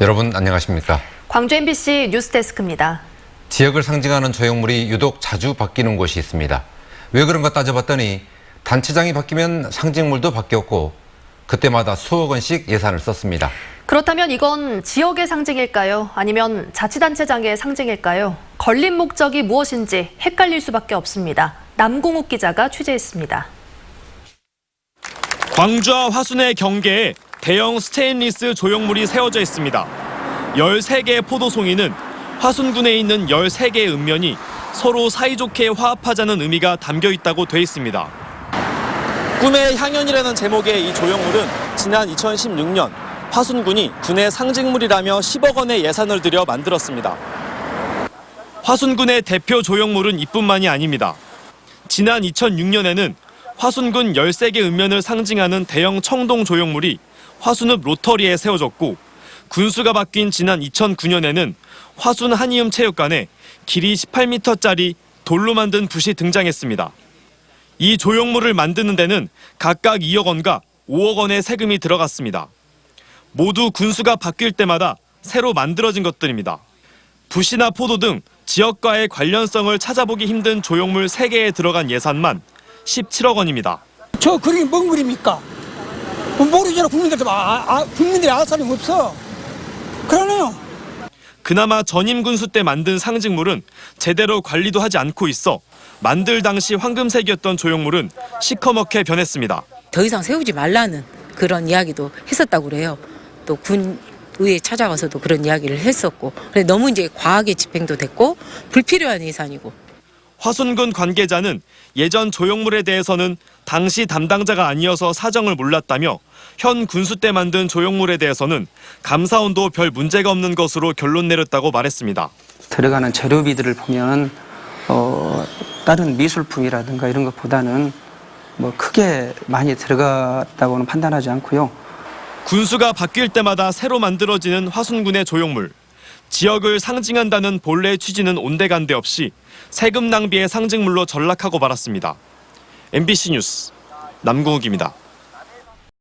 여러분 안녕하십니까? 광주 MBC 뉴스데스크입니다. 지역을 상징하는 조형물이 유독 자주 바뀌는 곳이 있습니다. 왜 그런가 따져봤더니 단체장이 바뀌면 상징물도 바뀌었고 그때마다 수억 원씩 예산을 썼습니다. 그렇다면 이건 지역의 상징일까요? 아니면 자치단체장의 상징일까요? 걸린 목적이 무엇인지 헷갈릴 수밖에 없습니다. 남궁욱 기자가 취재했습니다. 광주와 화순의 경계에 대형 스테인리스 조형물이 세워져 있습니다. 13개의 포도송이는 화순군에 있는 13개의 읍면이 서로 사이좋게 화합하자는 의미가 담겨 있다고 돼 있습니다. 꿈의 향연이라는 제목의 이 조형물은 지난 2016년 화순군이 군의 상징물이라며 10억 원의 예산을 들여 만들었습니다. 화순군의 대표 조형물은 이뿐만이 아닙니다. 지난 2006년에는 화순군 13개 읍면을 상징하는 대형 청동 조형물이 화순읍 로터리에 세워졌고 군수가 바뀐 지난 2009년에는 화순 한이음 체육관에 길이 18m짜리 돌로 만든 붓이 등장했습니다. 이 조형물을 만드는 데는 각각 2억 원과 5억 원의 세금이 들어갔습니다. 모두 군수가 바뀔 때마다 새로 만들어진 것들입니다. 붓이나 포도 등 지역과의 관련성을 찾아보기 힘든 조형물 3개에 들어간 예산만 17억 원입니다. 저 그림이 뭔 그림입니까? 모르잖아. 국민들이 알 사람이 없어. 그러네요. 그나마 전임 군수 때 만든 상징물은 제대로 관리도 하지 않고 있어 만들 당시 황금색이었던 조형물은 시커멓게 변했습니다. 더 이상 세우지 말라는 그런 이야기도 했었다고 그래요. 또 군의회 찾아가서도 그런 이야기를 했었고, 너무 이제 과하게 집행도 됐고 불필요한 예산이고. 화순군 관계자는 예전 조형물에 대해서는 당시 담당자가 아니어서 사정을 몰랐다며 현 군수 때 만든 조형물에 대해서는 감사원도 별 문제가 없는 것으로 결론 내렸다고 말했습니다. 들어가는 재료비들을 보면 다른 미술품이라든가 이런 것보다는 크게 많이 들어갔다고는 판단하지 않고요. 군수가 바뀔 때마다 새로 만들어지는 화순군의 조형물. 지역을 상징한다는 본래의 취지는 온데간데 없이 세금 낭비의 상징물로 전락하고 말았습니다. MBC 뉴스 남궁욱입니다.